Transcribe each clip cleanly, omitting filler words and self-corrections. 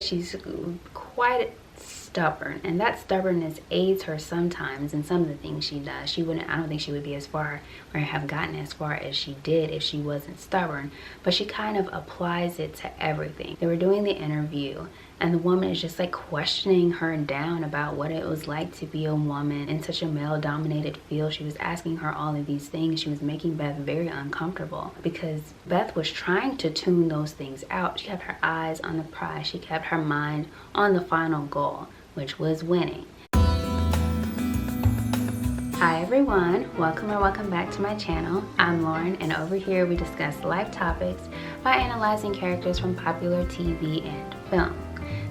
She's quite stubborn, and that stubbornness aids her sometimes in some of the things she does. I don't think she would be as far or have gotten as far as she did if she wasn't stubborn, but she kind of applies it to everything. They were doing the interview, and the woman is just like questioning her down about what it was like to be a woman in such a male-dominated field. She was asking her all of these things. She was making Beth very uncomfortable because Beth was trying to tune those things out. She kept her eyes on the prize. She kept her mind on the final goal, which was winning. Hi everyone, welcome or welcome back to my channel. I'm Lauren, and over here we discuss life topics by analyzing characters from popular TV and film.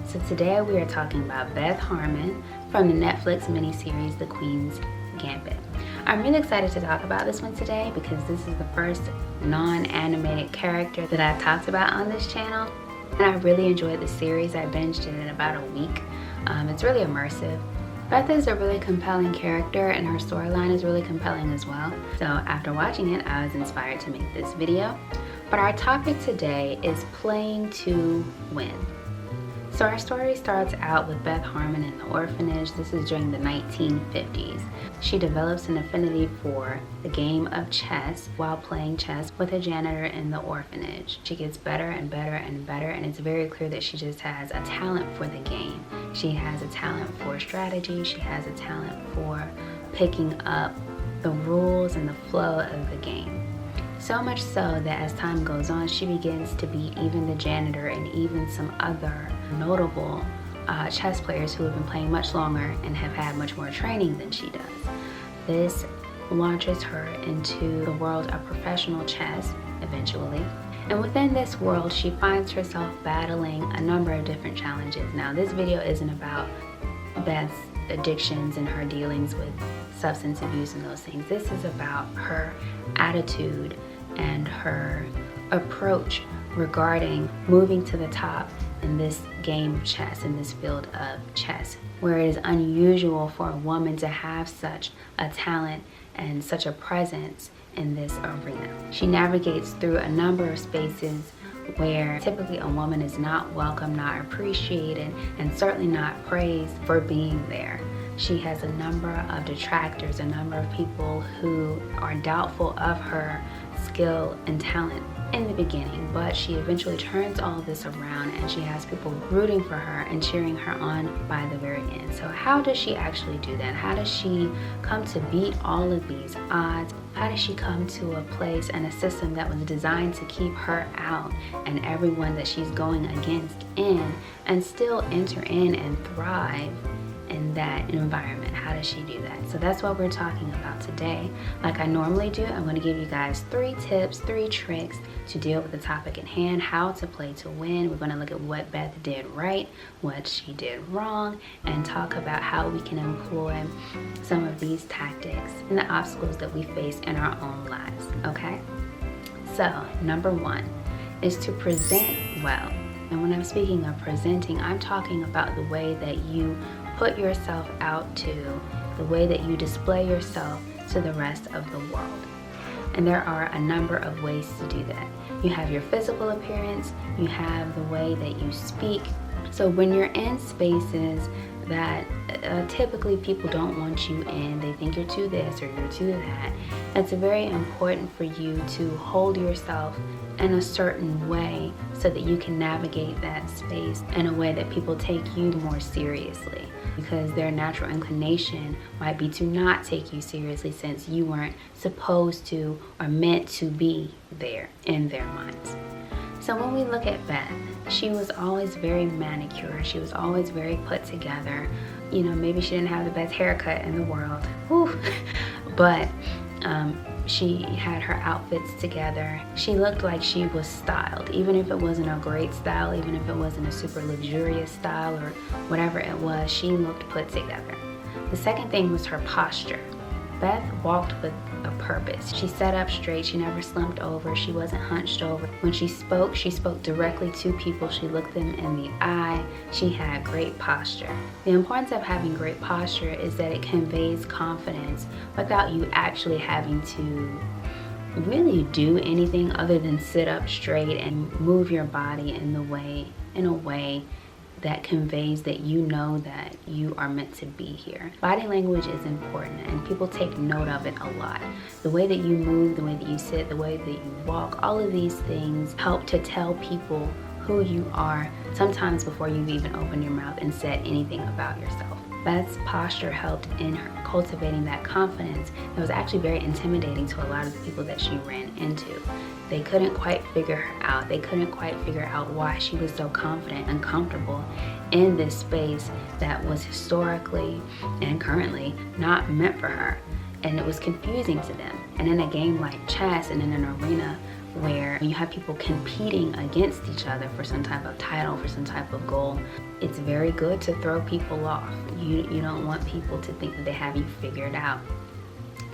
So today we are talking about Beth Harmon from the Netflix miniseries The Queen's Gambit. I'm really excited to talk about this one today because this is the first non-animated character that I've talked about on this channel, and I really enjoyed the series. I binged it in about a week. It's really immersive. Beth is a really compelling character, and her storyline is really compelling as well. So after watching it, I was inspired to make this video. But our topic today is playing to win. So our story starts out with Beth Harmon in the orphanage. This is during the 1950s. She develops an affinity for the game of chess while playing chess with a janitor in the orphanage. She gets better and better and better, and it's very clear that she just has a talent for the game. She has a talent for strategy. She has a talent for picking up the rules and the flow of the game. So much so that as time goes on, she begins to beat even the janitor and even some other notable chess players who have been playing much longer and have had much more training than she does. This launches her into the world of professional chess eventually. And within this world, she finds herself battling a number of different challenges. Now, this video isn't about Beth's addictions and her dealings with substance abuse and those things. This is about her attitude and her approach regarding moving to the top in this game of chess, in this field of chess, where it is unusual for a woman to have such a talent and such a presence in this arena. She navigates through a number of spaces where typically a woman is not welcome, not appreciated, and certainly not praised for being there. She has a number of detractors, a number of people who are doubtful of her skill and talent in the beginning, but she eventually turns all of this around, and she has people rooting for her and cheering her on by the very end. So how does she actually do that? How does she come to beat all of these odds? How does she come to a place and a system that was designed to keep her out and everyone that she's going against in, and still enter in and thrive in that environment? How does she do that? So that's what we're talking about today. Like I normally do, I'm going to give you guys 3 tips, 3 tricks to deal with the topic at hand, how to play to win. We're going to look at what Beth did right, what she did wrong, and talk about how we can employ some of these tactics and the obstacles that we face in our own lives, okay? So, number 1 is to present well. And when I'm speaking of presenting, I'm talking about the way that you put yourself out to, the way that you display yourself to the rest of the world. And there are a number of ways to do that. You have your physical appearance, you have the way that you speak. So when you're in spaces that typically people don't want you in, they think you're too this or you're too that, it's very important for you to hold yourself in a certain way so that you can navigate that space in a way that people take you more seriously, because their natural inclination might be to not take you seriously since you weren't supposed to or meant to be there in their minds. So when we look at Beth, she was always very manicured. She was always very put together. You know, maybe she didn't have the best haircut in the world, but she had her outfits together. She looked like she was styled, even if it wasn't a great style, even if it wasn't a super luxurious style or whatever it was, she looked put together. The second thing was her posture. Beth walked with a purpose. She sat up straight. She never slumped over. She wasn't hunched over. When she spoke directly to people. She looked them in the eye. She had great posture. The importance of having great posture is that it conveys confidence without you actually having to really do anything other than sit up straight and move your body in a way that conveys that you know that you are meant to be here. Body language is important and people take note of it a lot. The way that you move, the way that you sit, the way that you walk, all of these things help to tell people who you are sometimes before you've even opened your mouth and said anything about yourself. Beth's posture helped in her cultivating that confidence that was actually very intimidating to a lot of the people that she ran into. They couldn't quite figure her out. They couldn't quite figure out why she was so confident and comfortable in this space that was historically and currently not meant for her. And it was confusing to them. And in a game like chess and in an arena where you have people competing against each other for some type of title, for some type of goal, it's very good to throw people off. You don't want people to think that they have you figured out.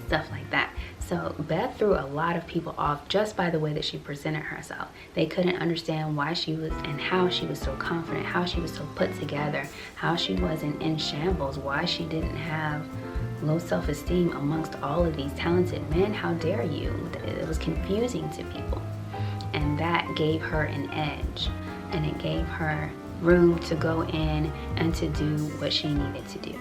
Stuff like that. So Beth threw a lot of people off just by the way that she presented herself. They couldn't understand why she was and how she was so confident, how she was so put together, how she wasn't in shambles, why she didn't have low self-esteem amongst all of these talented men. How dare you? It was confusing to people. And that gave her an edge. And it gave her room to go in and to do what she needed to do.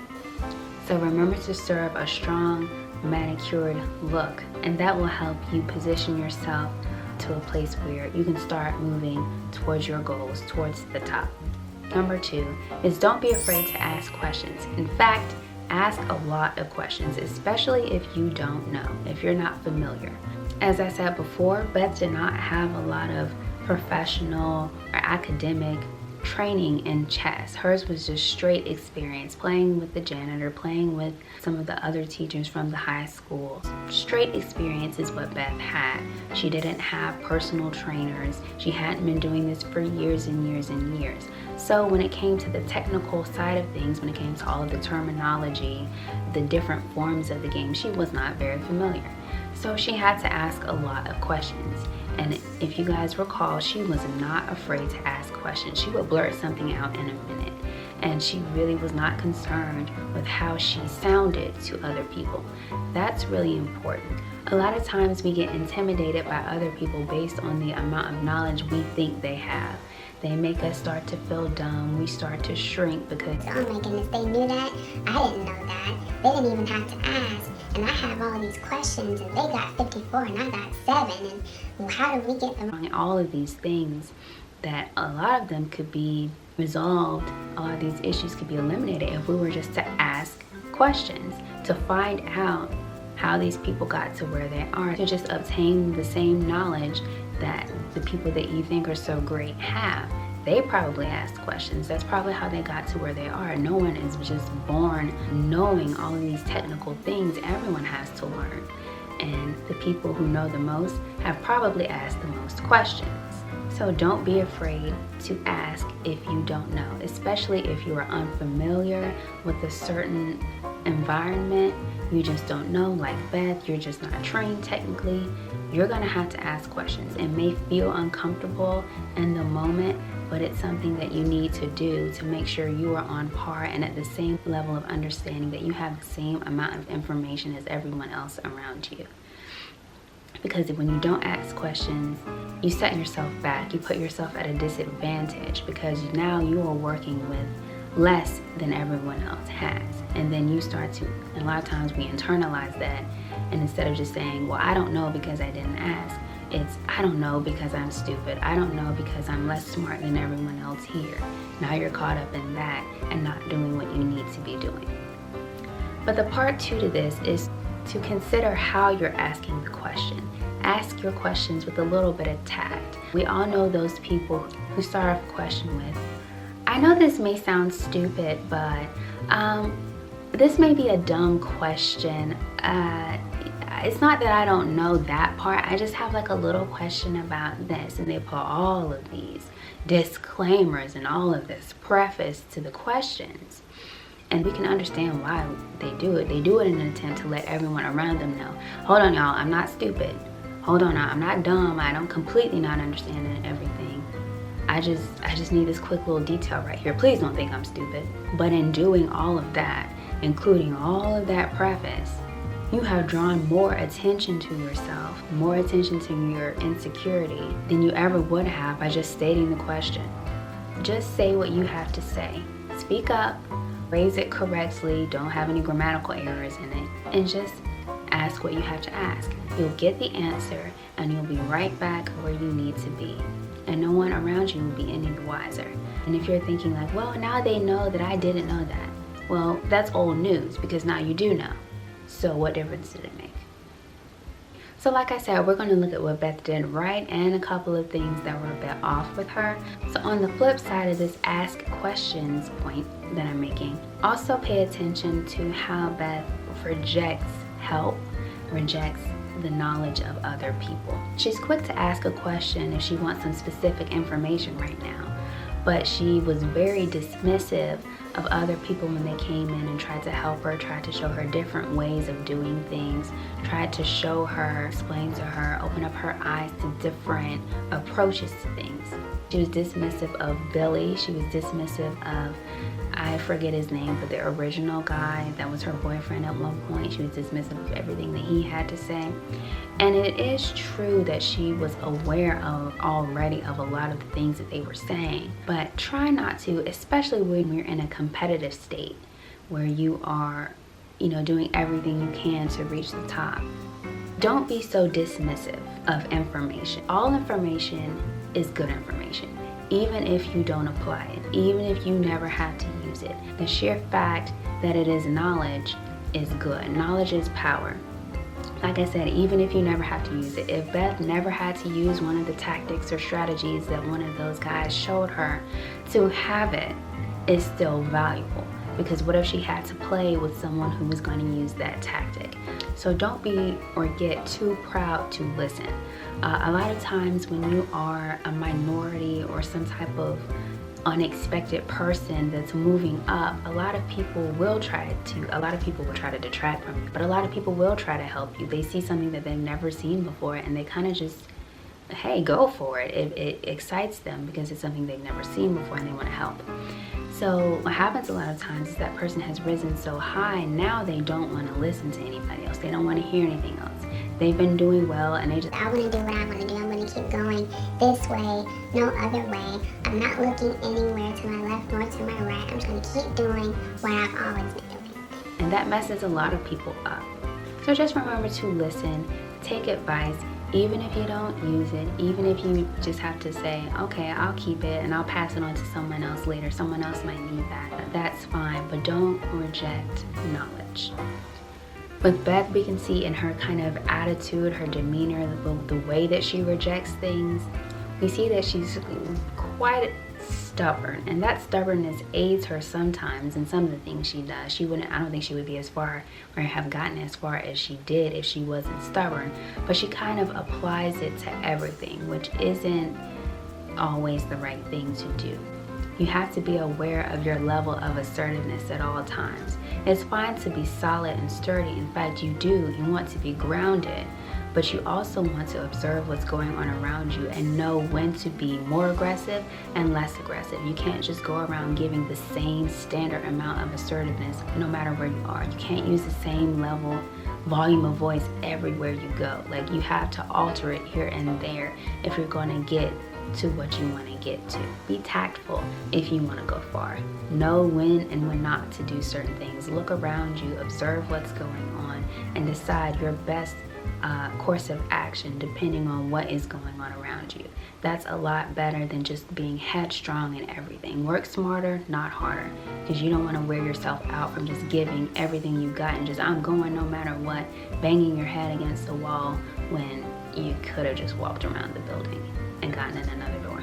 So remember to serve a strong, manicured look, and that will help you position yourself to a place where you can start moving towards your goals, towards the top. Number 2 is don't be afraid to ask questions. In fact, ask a lot of questions, especially if you don't know, if you're not familiar. As I said before, Beth did not have a lot of professional or academic training in chess. Hers was just straight experience, playing with the janitor, playing with some of the other teachers from the high school. Straight experience is what Beth had. She didn't have personal trainers. She hadn't been doing this for years and years and years. So when it came to the technical side of things, when it came to all of the terminology, the different forms of the game, she was not very familiar. So she had to ask a lot of questions. And if you guys recall, she was not afraid to ask questions. She would blurt something out in a minute. And she really was not concerned with how she sounded to other people. That's really important. A lot of times we get intimidated by other people based on the amount of knowledge we think they have. They make us start to feel dumb. We start to shrink because, oh my goodness, they knew that? I didn't know that. They didn't even have to ask. And I have all these questions and they got 54 and I got 7. And how do we get them? and all of these things that a lot of them could be resolved, a lot of these issues could be eliminated if we were just to ask questions, to find out how these people got to where they are, to just obtain the same knowledge that the people that you think are so great have. They probably asked questions. That's probably how they got to where they are. No one is just born knowing all of these technical things. Everyone has to learn. And the people who know the most have probably asked the most questions. So don't be afraid to ask if you don't know, especially if you are unfamiliar with a certain environment. You just don't know, like Beth, you're just not trained technically. You're gonna have to ask questions. It may feel uncomfortable in the moment, but it's something that you need to do to make sure you are on par and at the same level of understanding, that you have the same amount of information as everyone else around you. Because when you don't ask questions, you set yourself back. You put yourself at a disadvantage because now you are working with less than everyone else has. And then you start to, and a lot of times we internalize that, and instead of just saying, well, I don't know because I didn't ask, it's, I don't know because I'm stupid. I don't know because I'm less smart than everyone else here. Now you're caught up in that and not doing what you need to be doing. But the part 2 to this is to consider how you're asking the question. Ask your questions with a little bit of tact. We all know those people who start off a question with, I know this may sound stupid, but this may be a dumb question. It's not that I don't know that part. I just have like a little question about this. And they put all of these disclaimers and all of this preface to the questions. And we can understand why they do it. They do it in an attempt to let everyone around them know, hold on y'all, I'm not stupid. Hold on, I'm not dumb. I don't completely not understand everything. I just need this quick little detail right here. Please don't think I'm stupid. But in doing all of that, including all of that preface, you have drawn more attention to yourself, more attention to your insecurity than you ever would have by just stating the question. just say what you have to say. Speak up, phrase it correctly, don't have any grammatical errors in it, and just ask what you have to ask. You'll get the answer and you'll be right back where you need to be. And no one around you will be any the wiser. And if you're thinking like, well, now they know that I didn't know that. Well, that's old news because now you do know. So what difference did it make? So like I said, we're going to look at what Beth did right and a couple of things that were a bit off with her. So on the flip side of this ask questions point that I'm making, also pay attention to how Beth rejects help, rejects the knowledge of other people. She's quick to ask a question if she wants some specific information right now, but she was very dismissive of other people when they came in and tried to help her, tried to show her different ways of doing things, tried to show her, explain to her, open up her eyes to different approaches to things. She was dismissive of Billy. She was dismissive of, I forget his name, but the original guy that was her boyfriend at one point. She was dismissive of everything that he had to say. And it is true that she was aware of already of a lot of the things that they were saying, but try not to, especially when you're in a competitive state where you are, doing everything you can to reach the top. Don't be so dismissive of information. All information is good information, even if you don't apply it, even if you never have to use it. The sheer fact that it is knowledge is good. Knowledge is power. Like I said, even if you never have to use it, if Beth never had to use one of the tactics or strategies that one of those guys showed her, to have it is still valuable. Because what if she had to play with someone who was going to use that tactic? So don't be or get too proud to listen. A lot of times when you are a minority or some type of unexpected person that's moving up, a lot of people will try to detract from you, but a lot of people will try to help you. They see something that they've never seen before and they kind of just, hey, go for it. It excites them because it's something they've never seen before and they want to help. So what happens a lot of times is that person has risen so high, now they don't want to listen to anybody else. They don't want to hear anything else. They've been doing well and they just, I want to do what I want to do. I'm going to keep going this way, no other way. I'm not looking anywhere to my left nor to my right. I'm just going to keep doing what I've always been doing. and that messes a lot of people up. So just remember to listen, take advice, even if you don't use it, even if you just have to say, okay, I'll keep it and I'll pass it on to someone else later. Someone else might need that. That's fine, but don't reject knowledge. With Beth, we can see in her kind of attitude, her demeanor, the way that she rejects things, we see that she's quite stubborn, and that stubbornness aids her sometimes in some of the things she does. I don't think she would be as far or have gotten as far as she did if she wasn't stubborn, but she kind of applies it to everything, which isn't always the right thing to do. You have to be aware of your level of assertiveness at all times. It's fine to be solid and sturdy. In fact, you want to be grounded, but you also want to observe what's going on around you and know when to be more aggressive and less aggressive. You can't just go around giving the same standard amount of assertiveness no matter where you are. You can't use the same volume of voice everywhere you go. Like, you have to alter it here and there if you're going to get to what you want to get to. Be tactful if you want to go far. Know when and when not to do certain things. Look around you, observe what's going on, and decide your best course of action depending on what is going on around you. That's a lot better than just being headstrong in everything. Work smarter, not harder, because you don't want to wear yourself out from just giving everything you got and just, I'm going no matter what, banging your head against the wall when you could have just walked around the building and gotten in another door.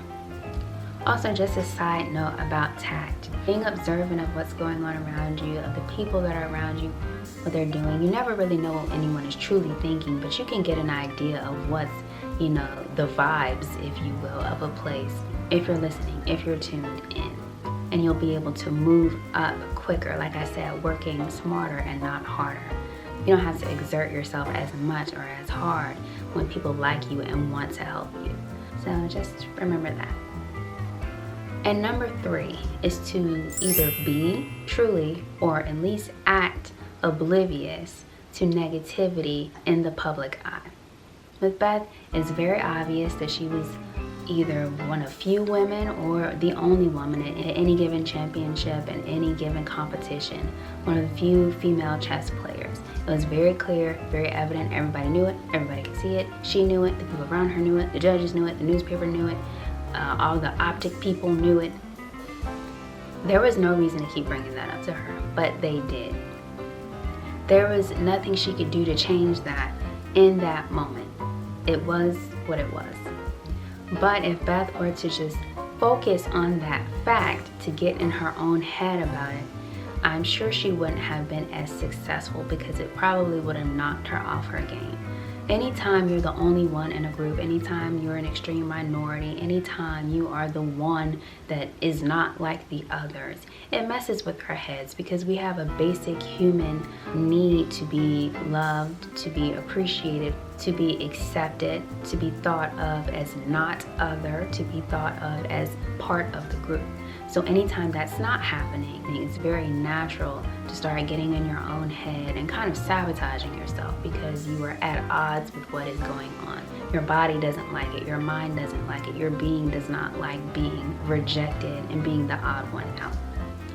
Also, just a side note about tact. Being observant of what's going on around you, of the people that are around you, what they're doing. You never really know what anyone is truly thinking, but you can get an idea of what's, the vibes, if you will, of a place if you're listening, if you're tuned in. And you'll be able to move up quicker, like I said, working smarter and not harder. You don't have to exert yourself as much or as hard when people like you and want to help you. So just remember that. And number 3 is to either be truly or at least act oblivious to negativity in the public eye. With Beth, it's very obvious that she was either one of few women or the only woman at any given championship and any given competition. One of the few female chess players. It was very clear, very evident. Everybody knew it. Everybody could see it. She knew it. The people around her knew it. The judges knew it. The newspaper knew it. All the optic people knew it. There was no reason to keep bringing that up to her, but they did. There was nothing she could do to change that in that moment. It was what it was. But if Beth were to just focus on that fact to get in her own head about it, I'm sure she wouldn't have been as successful, because it probably would have knocked her off her game. Anytime you're the only one in a group, anytime you're an extreme minority, anytime you are the one that is not like the others, it messes with our heads, because we have a basic human need to be loved, to be appreciated, to be accepted, to be thought of as not other, to be thought of as part of the group. So anytime that's not happening, it's very natural to start getting in your own head and kind of sabotaging yourself, because you are at odds with what is going on. Your body doesn't like it, your mind doesn't like it, your being does not like being rejected and being the odd one out.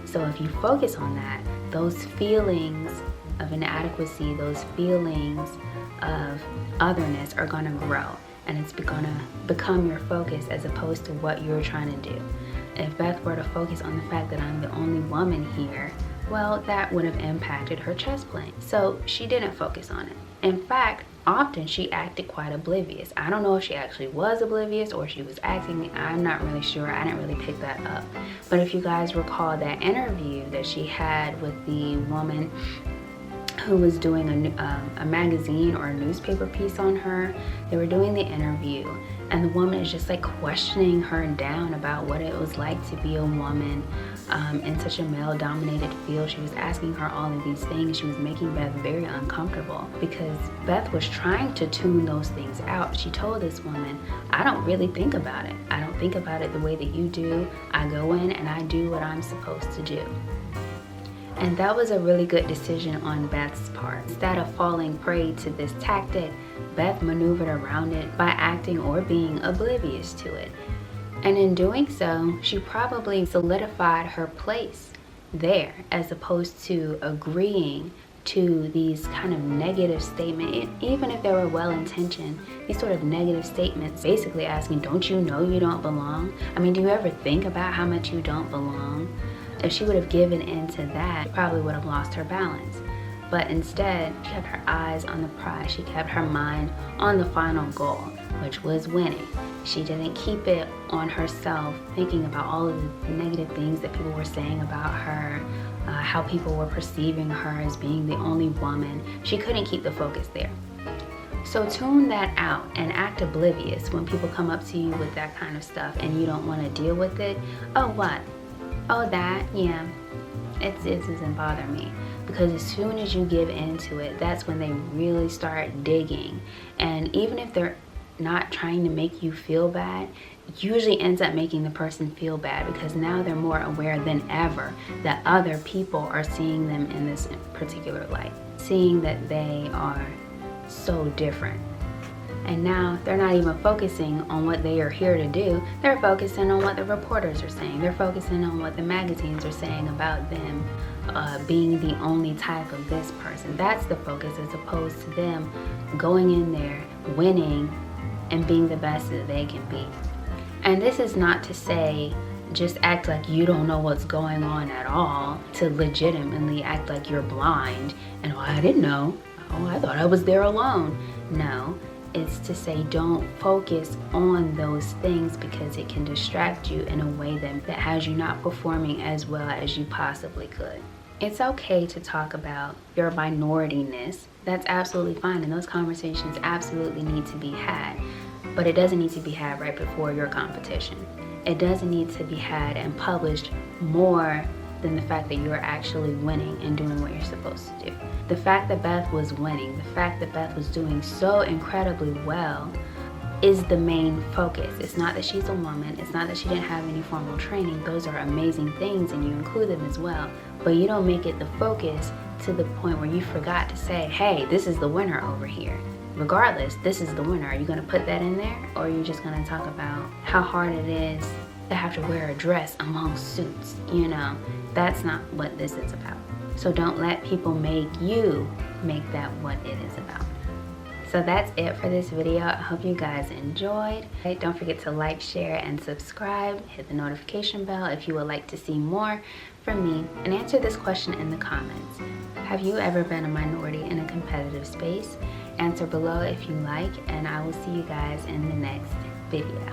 So if you focus on that, those feelings of inadequacy, those feelings of otherness are gonna grow, and it's gonna become your focus as opposed to what you're trying to do. If Beth were to focus on the fact that I'm the only woman here, well, that would have impacted her chess playing. So she didn't focus on it. In fact, often she acted quite oblivious. I don't know if she actually was oblivious or she was acting. I'm not really sure. I didn't really pick that up. But if you guys recall that interview that she had with the woman who was doing a magazine or a newspaper piece on her, they were doing the interview, and the woman is just like questioning her down about what it was like to be a woman in such a male-dominated field. She was asking her all of these things. She was making Beth very uncomfortable, because Beth was trying to tune those things out. She told this woman, I don't really think about it. I don't think about it the way that you do. I go in and I do what I'm supposed to do. And that was a really good decision on Beth's part. Instead of falling prey to this tactic, Beth maneuvered around it by acting or being oblivious to it. And in doing so, she probably solidified her place there, as opposed to agreeing to these kind of negative statements, even if they were well-intentioned, these sort of negative statements basically asking, don't you know you don't belong? I mean, do you ever think about how much you don't belong? If she would have given in to that, she probably would have lost her balance. But instead, she kept her eyes on the prize. She kept her mind on the final goal, which was winning. She didn't keep it on herself, thinking about all of the negative things that people were saying about her, how people were perceiving her as being the only woman. She couldn't keep the focus there. So tune that out and act oblivious when people come up to you with that kind of stuff and you don't want to deal with it. Oh, what? Oh, that? Yeah. It doesn't bother me. Because as soon as you give into it, that's when they really start digging. And even if they're not trying to make you feel bad, it usually ends up making the person feel bad, because now they're more aware than ever that other people are seeing them in this particular light, seeing that they are so different. And now they're not even focusing on what they are here to do. They're focusing on what the reporters are saying. They're focusing on what the magazines are saying about them being the only type of this person. That's the focus, as opposed to them going in there, winning, and being the best that they can be. And this is not to say just act like you don't know what's going on at all, to legitimately act like you're blind and, oh, I didn't know. Oh, I thought I was there alone. No. It's to say don't focus on those things, because it can distract you in a way that has you not performing as well as you possibly could. It's okay to talk about your minorityness. That's absolutely fine, and those conversations absolutely need to be had. But it doesn't need to be had right before your competition. It doesn't need to be had and published more than the fact that you're actually winning and doing what you're supposed to do. The fact that Beth was winning, the fact that Beth was doing so incredibly well is the main focus. It's not that she's a woman. It's not that she didn't have any formal training. Those are amazing things and you include them as well. But you don't make it the focus to the point where you forgot to say, hey, this is the winner over here. regardless, this is the winner. Are you gonna put that in there, or are you just gonna talk about how hard it is to have to wear a dress among suits? You know, that's not what this is about. So don't let people make you make that what it is about. So that's it for this video. I hope you guys enjoyed. Don't forget to like, share, and subscribe. Hit the notification bell if you would like to see more from me. And answer this question in the comments. Have you ever been a minority in a competitive space? Answer below if you like, and I will see you guys in the next video.